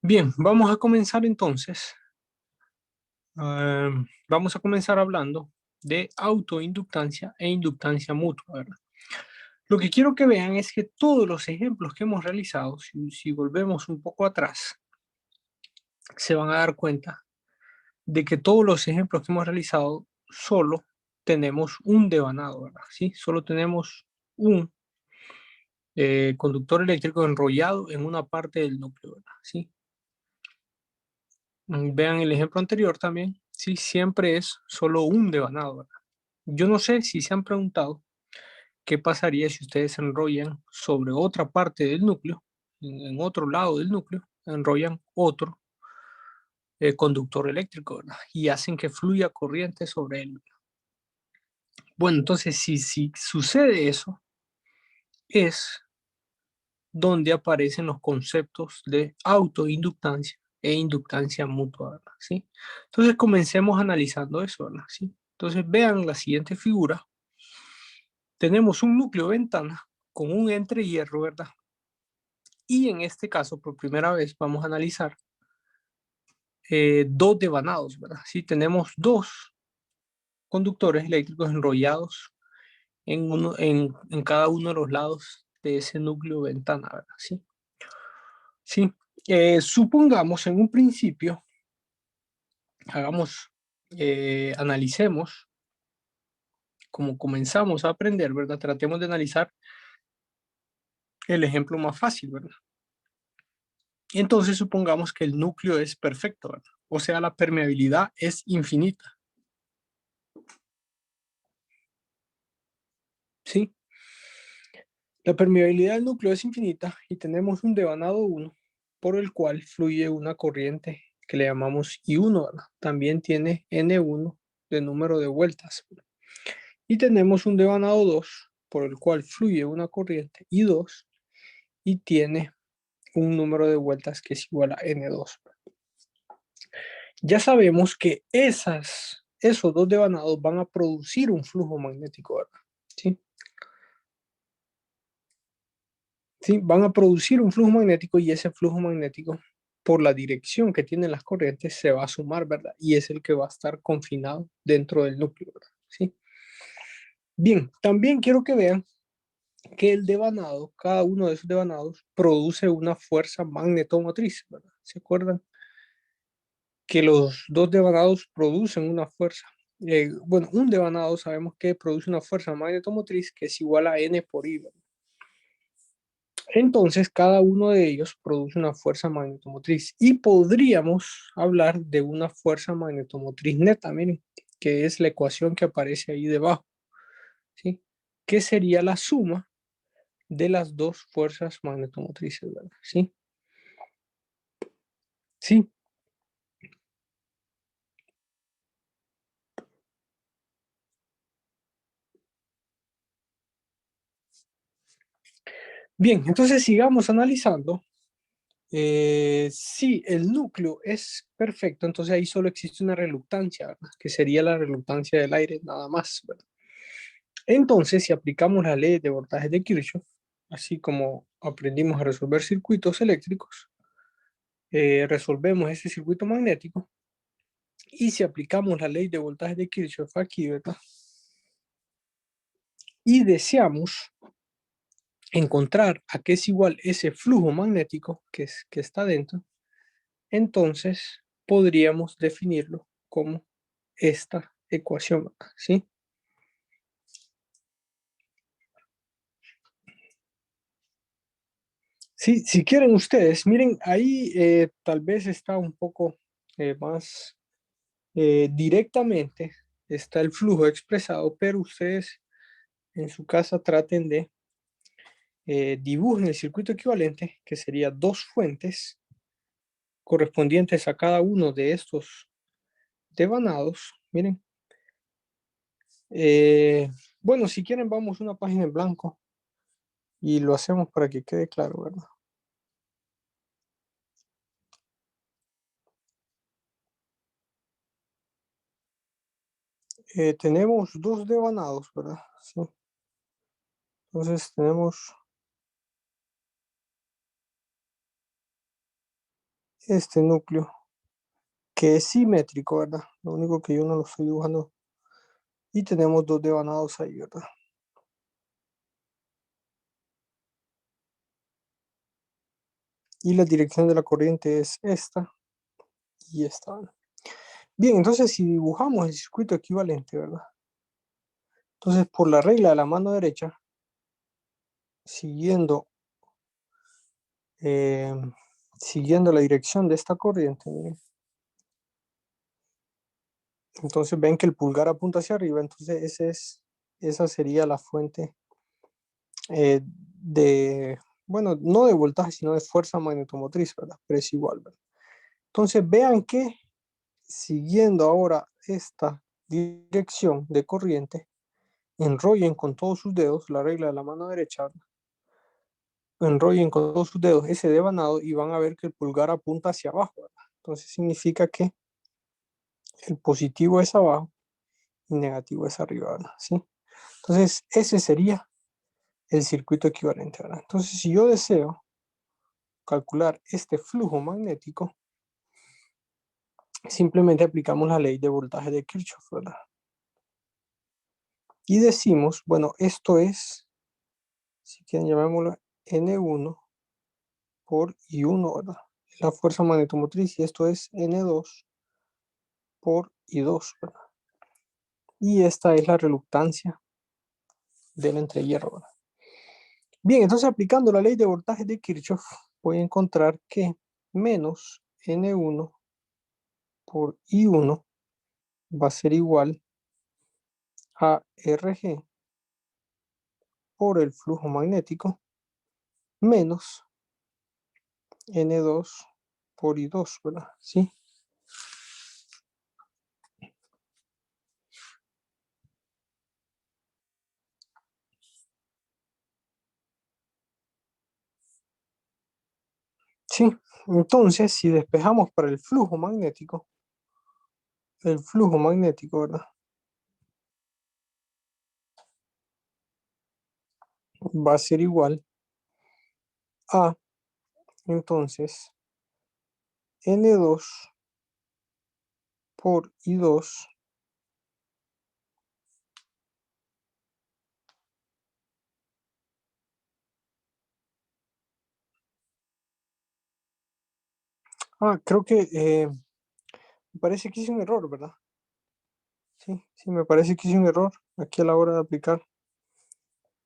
Bien, vamos a comenzar entonces. Vamos a comenzar hablando de autoinductancia e inductancia mutua, ¿verdad? Lo que quiero que vean es que todos los ejemplos que hemos realizado, si volvemos un poco atrás, se van a dar cuenta de que todos los ejemplos que hemos realizado solo tenemos un devanado, ¿verdad? ¿Sí? Solo tenemos un conductor eléctrico enrollado en una parte del núcleo, ¿verdad? ¿Sí? Vean el ejemplo anterior también, sí, siempre es solo un devanado, ¿verdad? Yo no sé si se han preguntado qué pasaría si ustedes se enrollan sobre otra parte del núcleo, en otro lado del núcleo, enrollan otro conductor eléctrico, ¿verdad? Y hacen que fluya corriente sobre él. Bueno, entonces si sucede eso, es donde aparecen los conceptos de autoinductancia e inductancia mutua, ¿verdad? ¿Sí? Entonces comencemos analizando eso, ¿verdad? ¿Sí? Entonces vean la siguiente figura. Tenemos un núcleo ventana con un entrehierro, ¿verdad? Y en este caso, por primera vez, vamos a analizar dos devanados, ¿verdad? Sí, tenemos dos conductores eléctricos enrollados en cada uno de los lados de ese núcleo ventana, ¿verdad? Sí. Sí. Supongamos en un principio, analicemos como comenzamos a aprender, ¿verdad? Tratemos de analizar el ejemplo más fácil, ¿verdad? Entonces supongamos que el núcleo es perfecto, ¿verdad? O sea, la permeabilidad es infinita. ¿Sí? La permeabilidad del núcleo es infinita y tenemos un devanado 1 por el cual fluye una corriente que le llamamos I1, ¿verdad? También tiene N1 de número de vueltas, ¿verdad? Y tenemos un devanado 2 por el cual fluye una corriente I2 y tiene un número de vueltas que es igual a N2. Ya sabemos que esos dos devanados van a producir un flujo magnético, ¿verdad? ¿Sí? ¿Sí? Van a producir un flujo magnético y ese flujo magnético, por la dirección que tienen las corrientes, se va a sumar, ¿verdad? Y es el que va a estar confinado dentro del núcleo, ¿verdad? ¿Sí? Bien, también quiero que vean que el devanado, cada uno de esos devanados, produce una fuerza magnetomotriz, ¿verdad? ¿Se acuerdan? Que los dos devanados producen una fuerza. Bueno, un devanado sabemos que produce una fuerza magnetomotriz que es igual a N por I, ¿verdad? Entonces, cada uno de ellos produce una fuerza magnetomotriz y podríamos hablar de una fuerza magnetomotriz neta, miren, que es la ecuación que aparece ahí debajo, ¿sí? Que sería la suma de las dos fuerzas magnetomotrices, ¿verdad? ¿Sí? Sí. Bien, entonces sigamos analizando. Si el núcleo es perfecto, entonces ahí solo existe una reluctancia, ¿verdad? Que sería la reluctancia del aire, nada más, ¿verdad? Entonces, si aplicamos la ley de voltaje de Kirchhoff, así como aprendimos a resolver circuitos eléctricos, resolvemos ese circuito magnético, y si aplicamos la ley de voltaje de Kirchhoff aquí, ¿verdad? Y deseamos encontrar a qué es igual ese flujo magnético que está dentro, entonces podríamos definirlo como esta ecuación, ¿sí? Sí, si quieren ustedes, miren, ahí tal vez está un poco más directamente, está el flujo expresado, pero ustedes en su casa traten de dibujen el circuito equivalente, que sería dos fuentes correspondientes a cada uno de estos devanados. Miren, eh, bueno, si quieren vamos a una página en blanco y lo hacemos para que quede claro, ¿verdad? Tenemos dos devanados, ¿verdad? Sí. Entonces tenemos este núcleo que es simétrico, ¿verdad? Lo único que yo no lo estoy dibujando. Y tenemos dos devanados ahí, ¿verdad? Y la dirección de la corriente es esta y esta, ¿verdad? Bien, entonces si dibujamos el circuito equivalente, ¿verdad? Entonces por la regla de la mano derecha, siguiendo, eh, siguiendo la dirección de esta corriente, miren, entonces ven que el pulgar apunta hacia arriba, entonces esa sería la fuente bueno, no de voltaje, sino de fuerza magnetomotriz, ¿verdad? Pero es igual, ¿verdad? Entonces vean que siguiendo ahora esta dirección de corriente, enrollen con todos sus dedos, la regla de la mano derecha, enrollen con todos sus dedos ese devanado y van a ver que el pulgar apunta hacia abajo, ¿verdad? Entonces significa que el positivo es abajo y negativo es arriba, ¿verdad? ¿Sí? Entonces ese sería el circuito equivalente, ¿verdad? Entonces si yo deseo calcular este flujo magnético, simplemente aplicamos la ley de voltaje de Kirchhoff, ¿verdad? Y decimos, bueno, esto es, si quieren llamémoslo N1 por I1, ¿verdad? La fuerza magnetomotriz, y esto es N2 por I2, ¿verdad? Y esta es la reluctancia del entrehierro, ¿verdad? Bien, entonces aplicando la ley de voltaje de Kirchhoff, voy a encontrar que menos N1 por I1 va a ser igual a RG por el flujo magnético menos N2 por I2, ¿verdad? ¿Sí? Sí. Entonces, si despejamos para el flujo magnético, ¿verdad? Va a ser igual a, entonces, N2 por I2 creo que me parece que hice un error, ¿verdad? Sí, sí, me parece que hice un error aquí a la hora de aplicar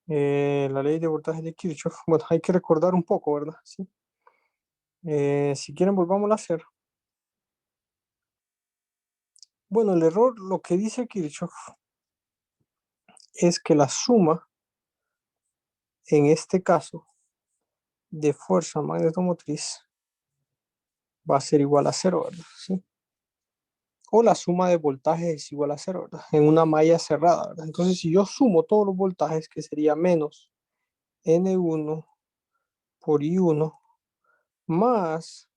la ley de voltaje de Kirchhoff. Bueno, hay que recordar un poco, ¿verdad? Sí. Si quieren, volvamos a hacer. Bueno, el error, lo que dice Kirchhoff es que la suma, en este caso, de fuerza magnetomotriz va a ser igual a cero, ¿verdad? ¿Sí? O la suma de voltajes es igual a cero, ¿verdad? En una malla cerrada, ¿verdad? Entonces, si yo sumo todos los voltajes, que sería menos N1 por I1 más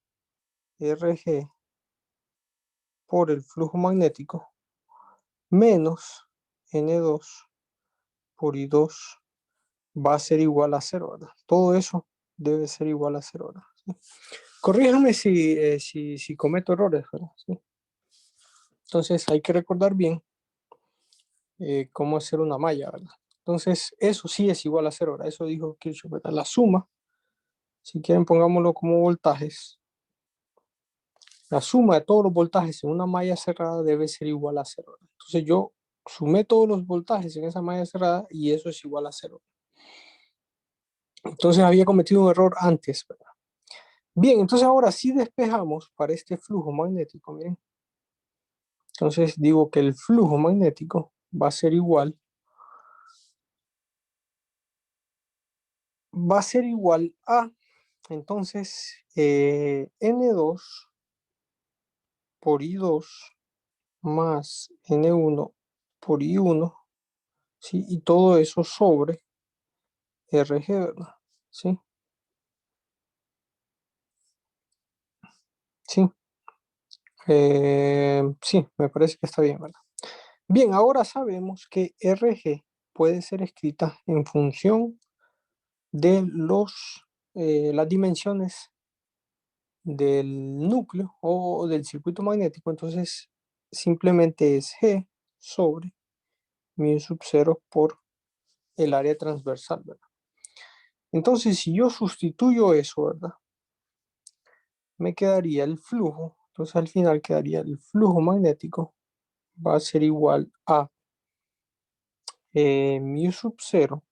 RG por el flujo magnético menos N2 por I2 va a ser igual a cero, ¿verdad? Todo eso debe ser igual a cero, ¿verdad? ¿Sí? Corríjame si cometo errores, ¿verdad? ¿Sí? Entonces hay que recordar bien cómo hacer una malla, ¿verdad? Entonces eso sí es igual a cero, ¿verdad? Eso dijo Kirchhoff, ¿verdad? La suma, si quieren pongámoslo como voltajes, la suma de todos los voltajes en una malla cerrada debe ser igual a cero, ¿verdad? Entonces yo sumé todos los voltajes en esa malla cerrada y eso es igual a cero. Entonces había cometido un error antes, ¿verdad? Bien, entonces ahora sí despejamos para este flujo magnético, miren. Entonces digo que el flujo magnético va a ser igual a, entonces, N2 por I2 más N1 por I1, ¿sí? Y todo eso sobre RG, ¿verdad? ¿Sí? Sí. Sí, me parece que está bien, ¿verdad? Bien, ahora sabemos que RG puede ser escrita en función de las dimensiones del núcleo o del circuito magnético, entonces simplemente es G sobre mu sub 0 por el área transversal, ¿verdad? Entonces, si yo sustituyo eso, ¿verdad? Me quedaría el flujo, entonces al final quedaría el flujo magnético, va a ser igual a mu sub 0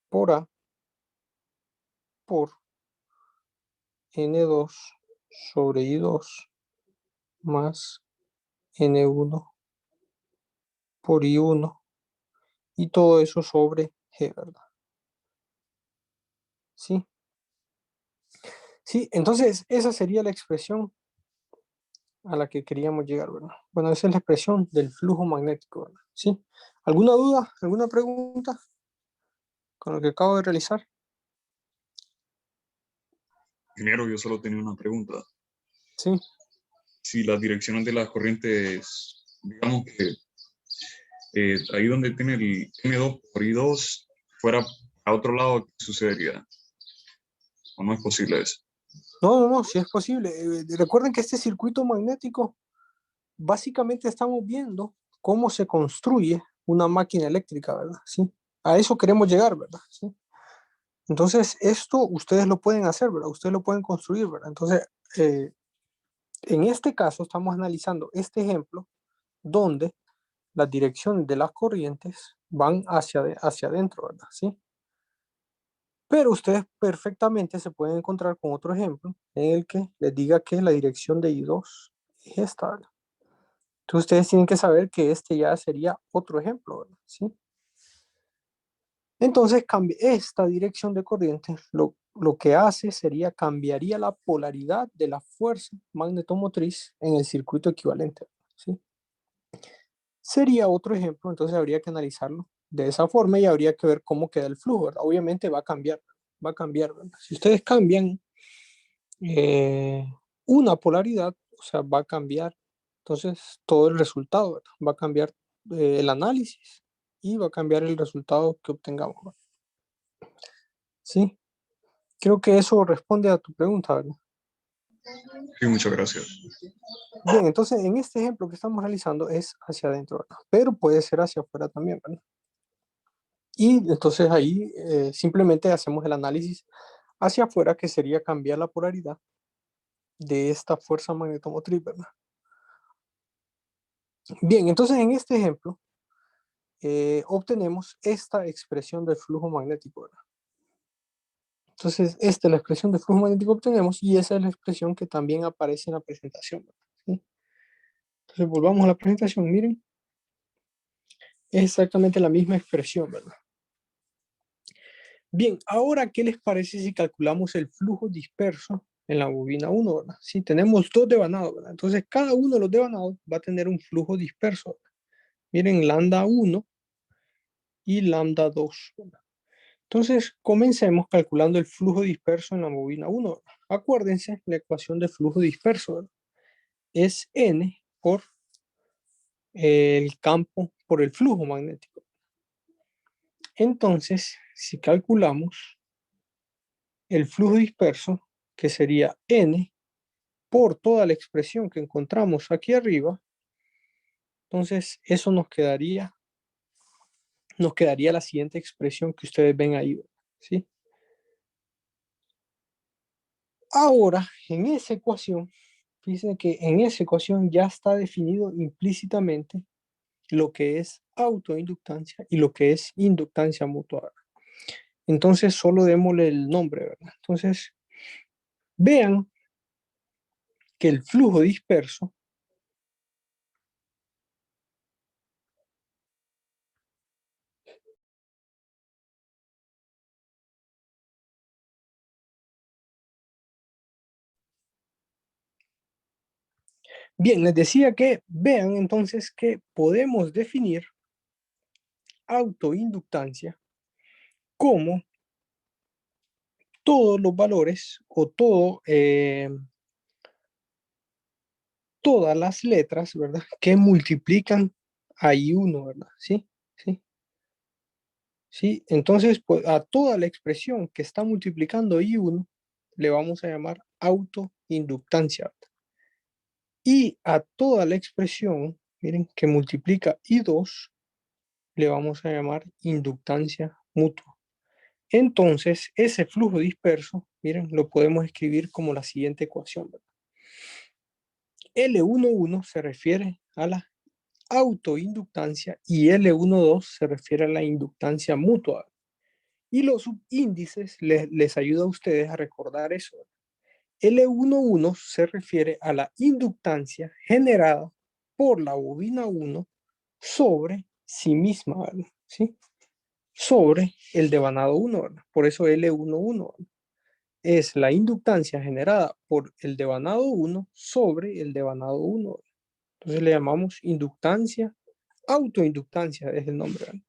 por A por N2 sobre I2 más N1 por I1 y todo eso sobre G, ¿verdad? ¿Sí? Sí, entonces esa sería la expresión a la que queríamos llegar, ¿verdad? Bueno, esa es la expresión del flujo magnético, ¿verdad? ¿Sí? ¿Alguna duda? ¿Alguna pregunta con lo que acabo de realizar? Ingeniero, yo solo tenía una pregunta. Sí. Si las direcciones de las corrientes, digamos que ahí donde tiene el M2 por I2 fuera a otro lado, ¿qué sucedería? ¿O no es posible eso? No, sí es posible. Recuerden que este circuito magnético, básicamente estamos viendo cómo se construye una máquina eléctrica, ¿verdad? Sí. A eso queremos llegar, ¿verdad? Sí. Entonces, esto ustedes lo pueden hacer, ¿verdad? Ustedes lo pueden construir, ¿verdad? Entonces, en este caso estamos analizando este ejemplo donde las direcciones de las corrientes van hacia adentro, ¿verdad? ¿Sí? Pero ustedes perfectamente se pueden encontrar con otro ejemplo en el que les diga que la dirección de I2 es esta, ¿verdad? Entonces ustedes tienen que saber que este ya sería otro ejemplo, ¿verdad? ¿Sí? Entonces esta dirección de corriente lo que hace sería cambiaría la polaridad de la fuerza magnetomotriz en el circuito equivalente, ¿sí? Sería otro ejemplo, entonces habría que analizarlo de esa forma y habría que ver cómo queda el flujo, ¿verdad? Obviamente va a cambiar, ¿verdad? Si ustedes cambian eh, una polaridad, o sea, va a cambiar entonces todo el resultado, ¿verdad? Va a cambiar el análisis y va a cambiar el resultado que obtengamos, ¿verdad? Sí, creo que eso responde a tu pregunta, ¿verdad? Sí, muchas gracias. Bien, entonces en este ejemplo que estamos realizando es hacia adentro, ¿verdad? Pero puede ser hacia afuera también, ¿verdad? Y entonces ahí simplemente hacemos el análisis hacia afuera, que sería cambiar la polaridad de esta fuerza magnetomotriz, ¿verdad? Bien, entonces en este ejemplo obtenemos esta expresión del flujo magnético, ¿verdad? Entonces esta es la expresión del flujo magnético que obtenemos y esa es la expresión que también aparece en la presentación, ¿verdad? ¿Sí? Entonces volvamos a la presentación, miren, es exactamente la misma expresión, ¿verdad? Bien, ahora, ¿qué les parece si calculamos el flujo disperso en la bobina 1, ¿verdad? Si tenemos dos devanados, ¿verdad? Entonces, cada uno de los devanados va a tener un flujo disperso, ¿verdad? Miren, lambda 1 y lambda 2, ¿verdad? Entonces, comencemos calculando el flujo disperso en la bobina 1, ¿verdad? Acuérdense, la ecuación de flujo disperso, ¿verdad? Es N por el campo, por el flujo magnético. Entonces, si calculamos el flujo disperso, que sería N por toda la expresión que encontramos aquí arriba, entonces eso nos quedaría la siguiente expresión que ustedes ven ahí, ¿sí? Ahora, en esa ecuación, fíjense que en esa ecuación ya está definido implícitamente lo que es autoinductancia y lo que es inductancia mutua. Entonces, solo démosle el nombre, ¿verdad? Entonces, vean que el flujo disperso bien, les decía que vean entonces que podemos definir autoinductancia como todos los valores o todas las letras, ¿verdad? Que multiplican a I1, ¿verdad? ¿Sí? ¿Sí? ¿Sí? Entonces, pues, a toda la expresión que está multiplicando I1 le vamos a llamar autoinductancia. inductancia, ¿verdad? Y a toda la expresión, miren, que multiplica I2, le vamos a llamar inductancia mutua. Entonces, ese flujo disperso, miren, lo podemos escribir como la siguiente ecuación, ¿verdad? L11 se refiere a la autoinductancia y L12 se refiere a la inductancia mutua. Y los subíndices les ayuda a ustedes a recordar eso. L11 se refiere a la inductancia generada por la bobina 1 sobre sí misma, ¿verdad? ¿Sí? Sobre el devanado 1, ¿verdad? Por eso L11 es la inductancia generada por el devanado 1 sobre el devanado 1, ¿verdad? Entonces le llamamos inductancia, autoinductancia es el nombre, ¿verdad?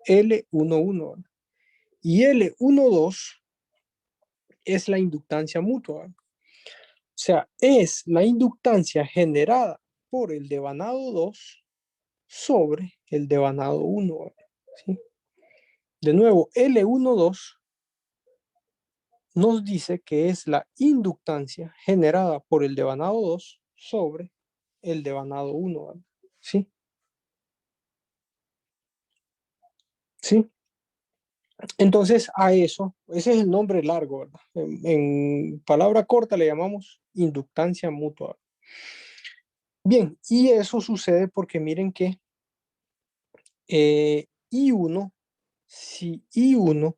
L11, ¿verdad? Y L12 es la inductancia mutua, ¿verdad? O sea, es la inductancia generada por el devanado 2 sobre el devanado 1, ¿verdad? ¿Sí? De nuevo, L12 nos dice que es la inductancia generada por el devanado 2 sobre el devanado 1, ¿verdad? ¿Sí? ¿Sí? Entonces, a eso, ese es el nombre largo, ¿verdad? En palabra corta le llamamos inductancia mutua. Bien, y eso sucede porque miren que I1, si I1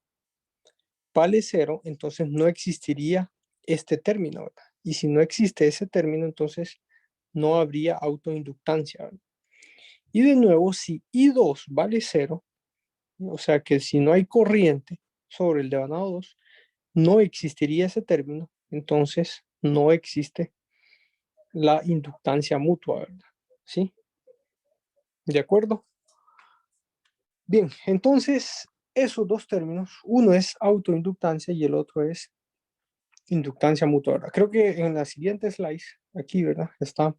vale 0, entonces no existiría este término, ¿verdad? Y si no existe ese término, entonces no habría autoinductancia, ¿verdad? Y de nuevo, si I2 vale 0, o sea que si no hay corriente sobre el devanado 2, no existiría ese término, entonces no existe la inductancia mutua, ¿verdad? ¿Sí? ¿De acuerdo? Bien, entonces esos dos términos, uno es autoinductancia y el otro es inductancia mutua, ¿verdad? Creo que en la siguiente slide, aquí, ¿verdad? Está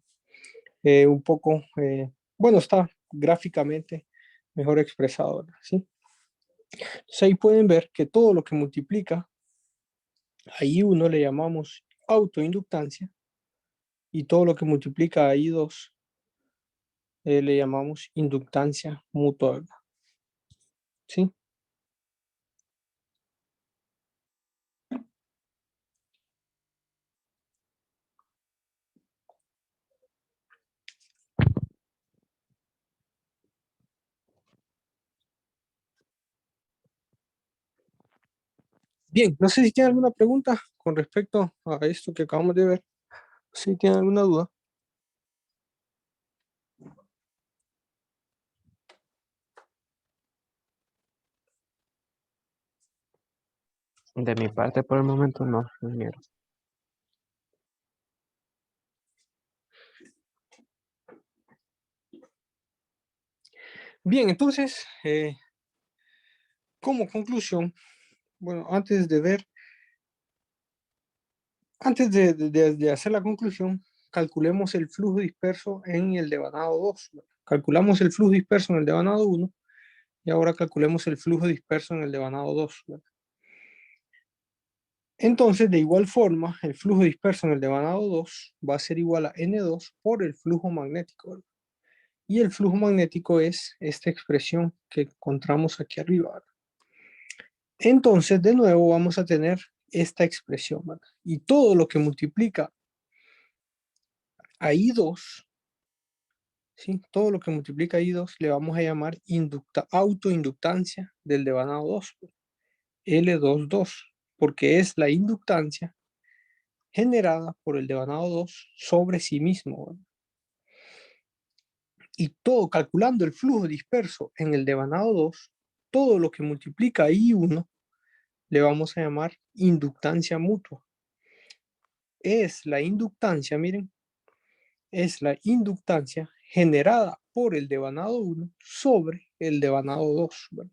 un poco, bueno, está gráficamente mejor expresado, ¿verdad? ¿Sí? Entonces ahí pueden ver que todo lo que multiplica, ahí uno le llamamos autoinductancia y todo lo que multiplica ahí dos le llamamos inductancia mutua, ¿verdad? ¿Sí? Bien, no sé si tienen alguna pregunta con respecto a esto que acabamos de ver. Si tienen alguna duda. De mi parte, por el momento, no, ingeniero. Bien, entonces, como conclusión, bueno, antes de hacer la conclusión, calculemos el flujo disperso en el devanado 2. Calculamos el flujo disperso en el devanado 1 y ahora calculemos el flujo disperso en el devanado 2. Entonces, de igual forma, el flujo disperso en el devanado 2 va a ser igual a N2 por el flujo magnético, ¿verdad? Y el flujo magnético es esta expresión que encontramos aquí arriba, ¿verdad? Entonces, de nuevo, vamos a tener esta expresión, ¿verdad? Y todo lo que multiplica a I2, ¿sí? Todo lo que multiplica a I2 le vamos a llamar autoinductancia del devanado 2, L22, porque es la inductancia generada por el devanado 2 sobre sí mismo, ¿verdad? Y todo, calculando el flujo disperso en el devanado 2, todo lo que multiplica a I1 le vamos a llamar inductancia mutua. Es la inductancia, miren, es la inductancia generada por el devanado 1 sobre el devanado 2, ¿verdad?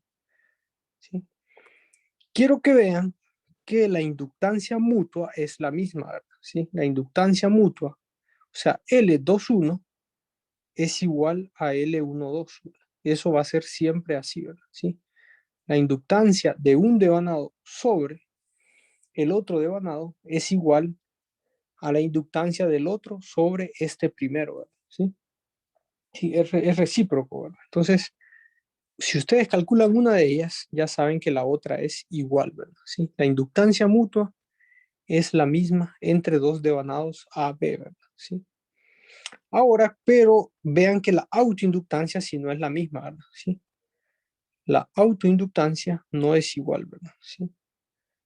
¿Sí? Quiero que vean que la inductancia mutua es la misma, ¿verdad? ¿Sí? La inductancia mutua, o sea, L21 es igual a L12, ¿verdad? Eso va a ser siempre así, ¿verdad? ¿Sí? La inductancia de un devanado sobre el otro devanado es igual a la inductancia del otro sobre este primero, ¿verdad? ¿Sí? Sí, es recíproco, ¿verdad? Entonces, si ustedes calculan una de ellas, ya saben que la otra es igual, ¿verdad? ¿Sí? La inductancia mutua es la misma entre dos devanados AB, ¿verdad? ¿Sí? Ahora, pero vean que la autoinductancia sí no es la misma, ¿verdad? ¿Sí? La autoinductancia no es igual, ¿verdad? ¿Sí?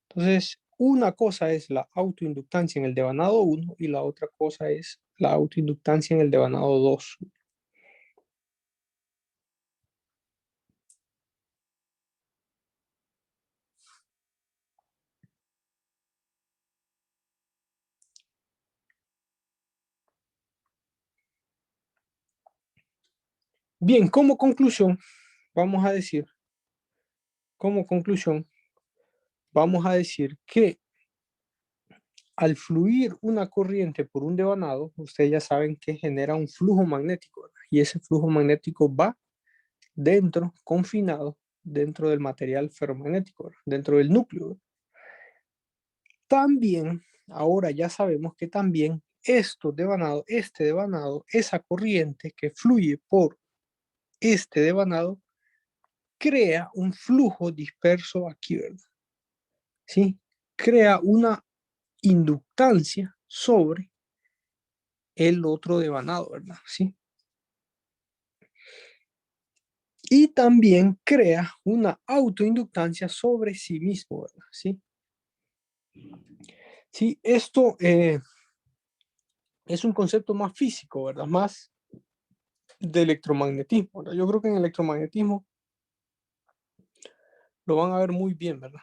Entonces, una cosa es la autoinductancia en el devanado 1 y la otra cosa es la autoinductancia en el devanado 2. Bien, vamos a decir, como conclusión, vamos a decir que al fluir una corriente por un devanado, ustedes ya saben que genera un flujo magnético, ¿verdad? Y ese flujo magnético va dentro, confinado, dentro del material ferromagnético, ¿verdad? Dentro del núcleo, ¿verdad? También, ahora ya sabemos que también este devanado, esa corriente que fluye por este devanado, crea un flujo disperso aquí, ¿verdad? ¿Sí? Crea una inductancia sobre el otro devanado, ¿verdad? ¿Sí? Y también crea una autoinductancia sobre sí mismo, ¿verdad? ¿Sí? Sí, esto es un concepto más físico, ¿verdad? Más de electromagnetismo, ¿verdad? Yo creo que en electromagnetismo lo van a ver muy bien, ¿verdad?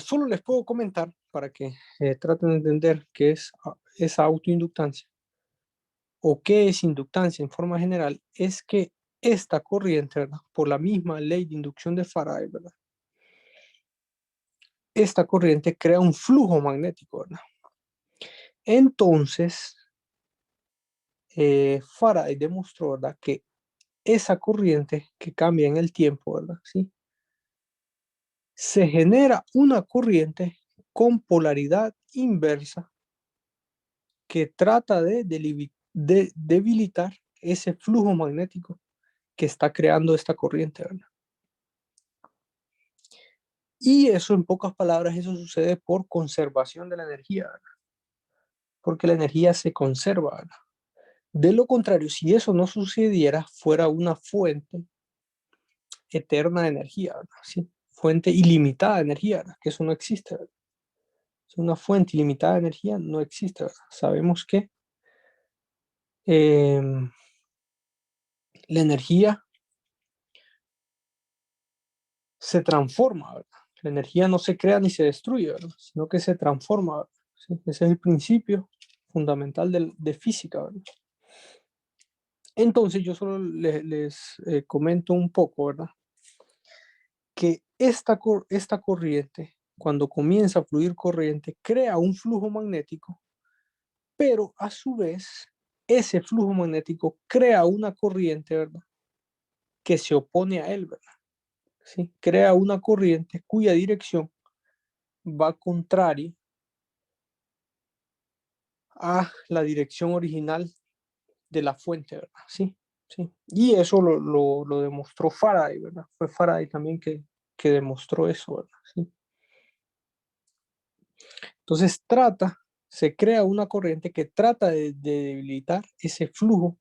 Solo les puedo comentar para que traten de entender qué es esa autoinductancia o qué es inductancia en forma general, es que esta corriente, ¿verdad? Por la misma ley de inducción de Faraday, ¿verdad? Esta corriente crea un flujo magnético, ¿verdad? Entonces, Faraday demostró, ¿verdad? Que esa corriente que cambia en el tiempo, ¿verdad? ¿Sí? Se genera una corriente con polaridad inversa que trata de debilitar ese flujo magnético que está creando esta corriente, ¿verdad? Y eso, en pocas palabras, eso sucede por conservación de la energía, ¿verdad? Porque la energía se conserva, ¿verdad? De lo contrario, si eso no sucediera, fuera una fuente eterna de energía, ¿verdad? ¿Sí? Fuente ilimitada de energía, ¿verdad? Que eso no existe, ¿verdad? Es una fuente ilimitada de energía, no existe, ¿verdad? Sabemos que eh, la energía se transforma, ¿verdad? La energía no se crea ni se destruye, ¿verdad? Sino que se transforma, ¿verdad? ¿Sí? Ese es el principio fundamental de física, ¿verdad? Entonces yo solo les comento un poco, ¿verdad? Que esta corriente, cuando comienza a fluir corriente, crea un flujo magnético, pero a su vez, ese flujo magnético crea una corriente, ¿verdad? Que se opone a él, ¿verdad? ¿Sí? Crea una corriente cuya dirección va contraria a la dirección original de la fuente, ¿verdad? Sí, sí. Y eso lo demostró Faraday, ¿verdad? Fue Faraday también que demostró eso, ¿verdad? Sí. Entonces se crea una corriente que trata de debilitar ese flujo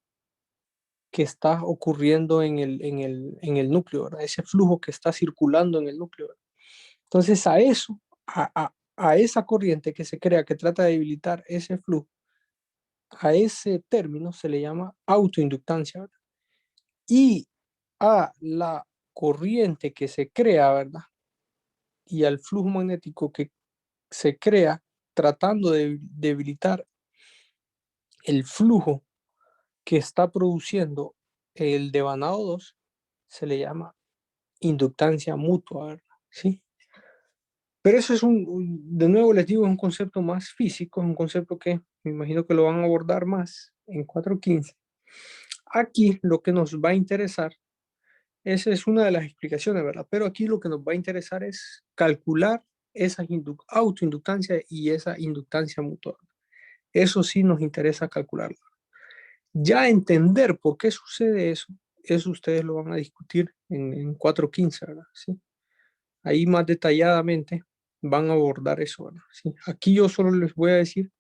que está ocurriendo en el núcleo, ¿verdad? Ese flujo que está circulando en el núcleo, ¿verdad? Entonces a eso, a esa corriente que se crea que trata de debilitar ese flujo, a ese término se le llama autoinductancia, ¿verdad? Y a la corriente que se crea, ¿verdad? Y al flujo magnético que se crea tratando de debilitar el flujo que está produciendo el devanado 2 se le llama inductancia mutua, ¿verdad? ¿Sí? Pero eso es de nuevo les digo, es un concepto más físico, es un concepto que me imagino que lo van a abordar más en 4.15. Aquí lo que nos va a interesar, esa es una de las explicaciones, ¿verdad? Pero aquí lo que nos va a interesar es calcular esa autoinductancia y esa inductancia mutua. Eso sí nos interesa calcularlo. Ya entender por qué sucede eso ustedes lo van a discutir en 4.15, ¿verdad? ¿Sí? Ahí más detalladamente van a abordar eso, ¿verdad? ¿Sí? Aquí yo solo les voy a decir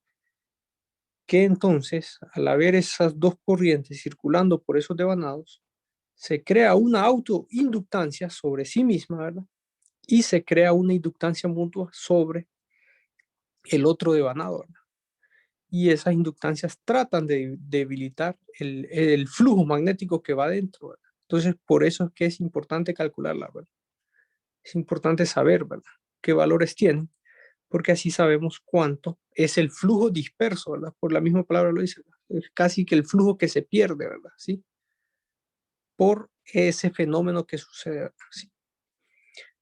que entonces, al haber esas dos corrientes circulando por esos devanados, se crea una autoinductancia sobre sí misma, ¿verdad? Y se crea una inductancia mutua sobre el otro devanado, ¿verdad? Y esas inductancias tratan de debilitar el flujo magnético que va dentro, ¿verdad? Entonces, por eso es que es importante calcularla, ¿verdad? Es importante saber, ¿verdad? Qué valores tienen, porque así sabemos cuánto es el flujo disperso, ¿verdad? Por la misma palabra lo dice, ¿verdad? Es casi que el flujo que se pierde, ¿verdad? ¿Sí? Por ese fenómeno que sucede, ¿verdad? ¿Sí?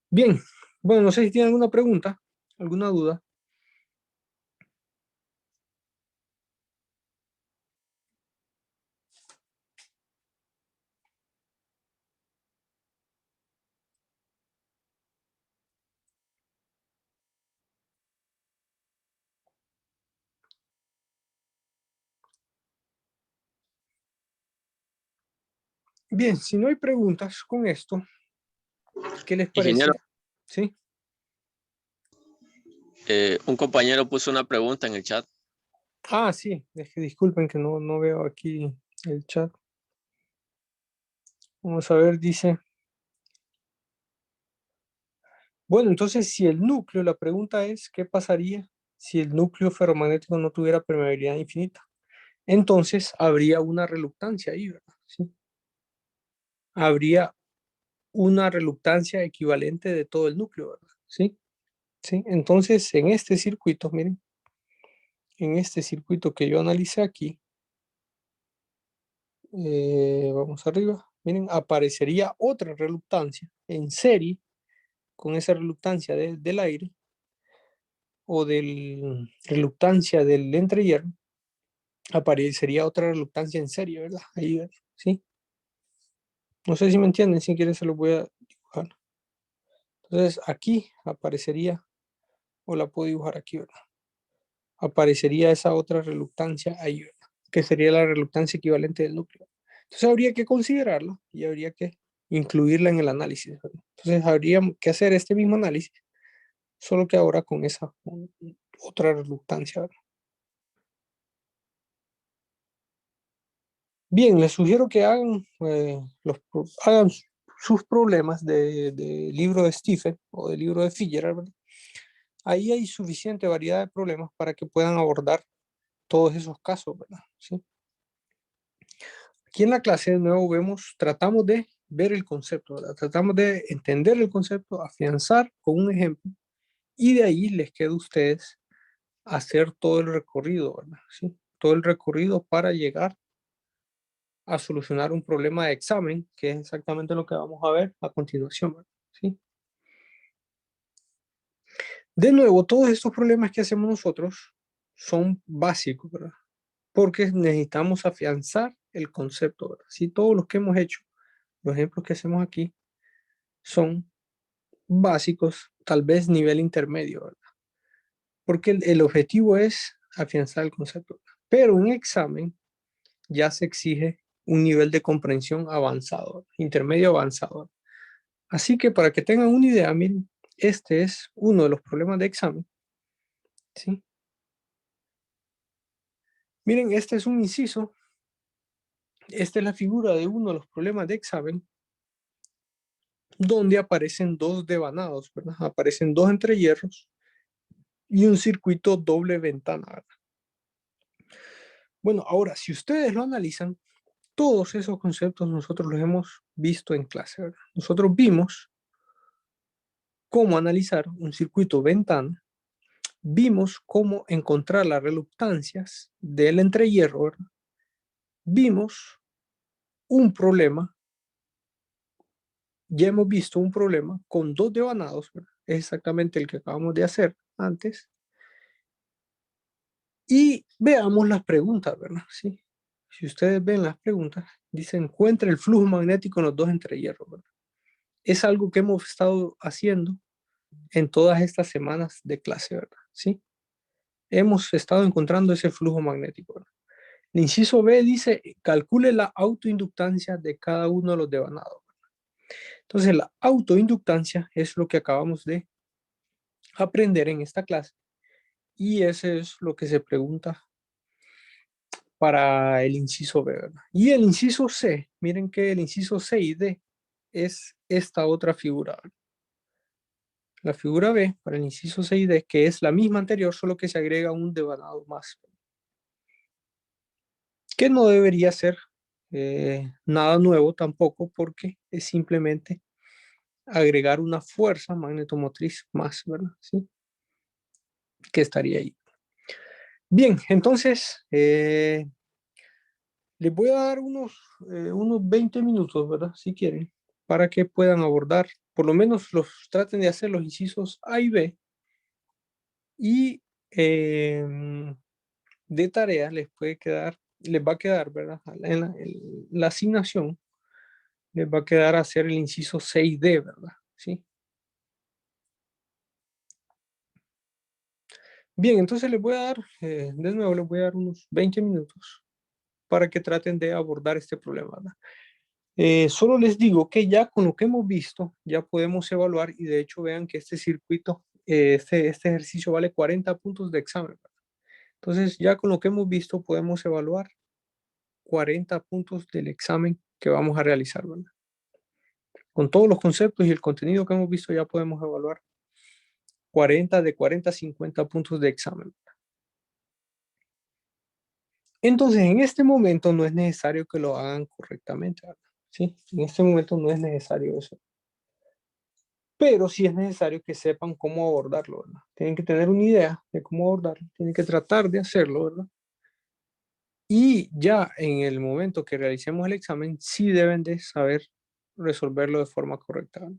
Bien, bueno, no sé si tienen alguna pregunta, alguna duda. Bien, si no hay preguntas con esto, ¿qué les parece? Ingeniero, ¿Sí? un compañero puso una pregunta en el chat. Ah, sí, es que disculpen que no veo aquí el chat. Vamos a ver, dice. Bueno, entonces si el núcleo, la pregunta es, ¿qué pasaría si el núcleo ferromagnético no tuviera permeabilidad infinita? Entonces habría una reluctancia ahí, ¿verdad? ¿Sí? Habría una reluctancia equivalente de todo el núcleo, ¿verdad? ¿Sí? ¿Sí? Entonces en este circuito, miren, en este circuito que yo analicé aquí, vamos arriba, miren, aparecería otra reluctancia en serie con esa reluctancia del aire o de reluctancia del entrehierro, aparecería otra reluctancia en serie, ¿verdad? Ahí, ¿verdad? ¿Sí? No sé si me entienden, si quieren se lo voy a dibujar. Entonces aquí aparecería, o la puedo dibujar aquí, ¿verdad? Aparecería esa otra reluctancia ahí, ¿verdad? Que sería la reluctancia equivalente del núcleo. Entonces habría que considerarla y habría que incluirla en el análisis, ¿verdad? Entonces habría que hacer este mismo análisis, solo que ahora con esa otra reluctancia, ¿verdad? Bien, les sugiero que hagan sus problemas de libro de Stephen o del libro de Fitzgerald, ¿verdad? Ahí hay suficiente variedad de problemas para que puedan abordar todos esos casos, ¿verdad? ¿Sí? Aquí en la clase de nuevo tratamos de ver el concepto, ¿verdad? Tratamos de entender el concepto, afianzar con un ejemplo y de ahí les queda a ustedes hacer todo el recorrido, ¿verdad? ¿Sí? Todo el recorrido para llegar a solucionar un problema de examen, que es exactamente lo que vamos a ver a continuación, ¿verdad? ¿Sí? De nuevo, todos estos problemas que hacemos nosotros son básicos, ¿verdad? Porque necesitamos afianzar el concepto, ¿verdad? Si todos los que hemos hecho, los ejemplos que hacemos aquí, son básicos, tal vez nivel intermedio, ¿verdad? Porque el objetivo es afianzar el concepto, ¿verdad? Pero en examen ya se exige un nivel de comprensión avanzado, ¿verdad? Intermedio avanzado, ¿verdad? Así que para que tengan una idea, miren, este es uno de los problemas de examen, ¿sí? Miren, este es un inciso, esta es la figura de uno de los problemas de examen, donde aparecen dos devanados, ¿verdad? Aparecen dos entrehierros y un circuito doble ventana, ¿verdad? Bueno, ahora, si ustedes lo analizan, todos esos conceptos nosotros los hemos visto en clase, ¿verdad? Nosotros vimos cómo analizar un circuito ventana, vimos cómo encontrar las reluctancias del entrehierro, ¿verdad? Vimos un problema, ya hemos visto un problema con dos devanados, ¿verdad? Es exactamente el que acabamos de hacer antes. Y veamos las preguntas, ¿verdad? Sí. Si ustedes ven las preguntas, dice encuentra el flujo magnético en los dos entrehierros, ¿verdad? Es algo que hemos estado haciendo en todas estas semanas de clase, ¿verdad? ¿Sí? Hemos estado encontrando ese flujo magnético, ¿verdad? El inciso B dice, calcule la autoinductancia de cada uno de los devanados. Entonces, la autoinductancia es lo que acabamos de aprender en esta clase. Y ese es lo que se pregunta para el inciso B, ¿verdad? Y el inciso C, miren que el inciso C y D es esta otra figura, ¿verdad? La figura B para el inciso C y D, que es la misma anterior, solo que se agrega un devanado más, que no debería ser nada nuevo tampoco, porque es simplemente agregar una fuerza magnetomotriz más, ¿verdad? ¿Sí? Que estaría ahí. Bien, entonces, les voy a dar unos 20 minutos, ¿verdad? Si quieren, para que puedan abordar, por lo menos traten de hacer los incisos A y B, y de tarea les va a quedar, ¿verdad? En la asignación les va a quedar hacer el inciso 6D, ¿verdad? ¿Sí? Bien, entonces les voy a dar, de nuevo les voy a dar unos 20 minutos para que traten de abordar este problema, ¿verdad? Solo les digo que ya con lo que hemos visto, ya podemos evaluar, y de hecho vean que este circuito, este ejercicio vale 40 puntos de examen, ¿verdad? Entonces ya con lo que hemos visto podemos evaluar 40 puntos del examen que vamos a realizar, ¿verdad? Con todos los conceptos y el contenido que hemos visto ya podemos evaluar 40 de 40 a 50 puntos de examen. Entonces, en este momento no es necesario que lo hagan correctamente, ¿verdad? ¿Sí? En este momento no es necesario eso. Pero sí es necesario que sepan cómo abordarlo, ¿verdad? Tienen que tener una idea de cómo abordarlo, tienen que tratar de hacerlo, ¿verdad? Y ya en el momento que realicemos el examen, sí deben de saber resolverlo de forma correcta, ¿verdad?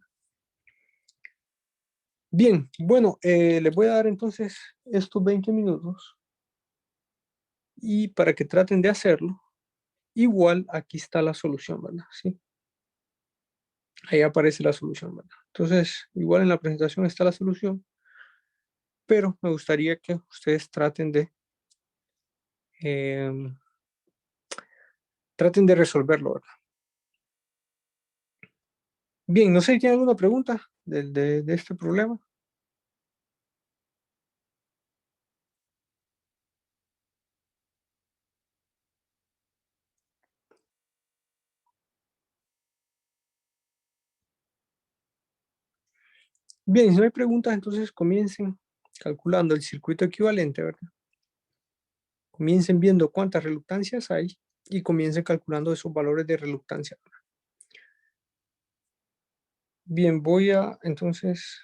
Bien, bueno, les voy a dar entonces estos 20 minutos y para que traten de hacerlo, igual aquí está la solución, ¿verdad? Sí. Ahí aparece la solución, ¿verdad? Entonces, igual en la presentación está la solución, pero me gustaría que ustedes eh, traten de resolverlo, ¿verdad? Bien, no sé si tienen alguna pregunta de este problema. Bien, si no hay preguntas, entonces comiencen calculando el circuito equivalente, ¿verdad? Comiencen viendo cuántas reluctancias hay y comiencen calculando esos valores de reluctancia. Bien, voy a entonces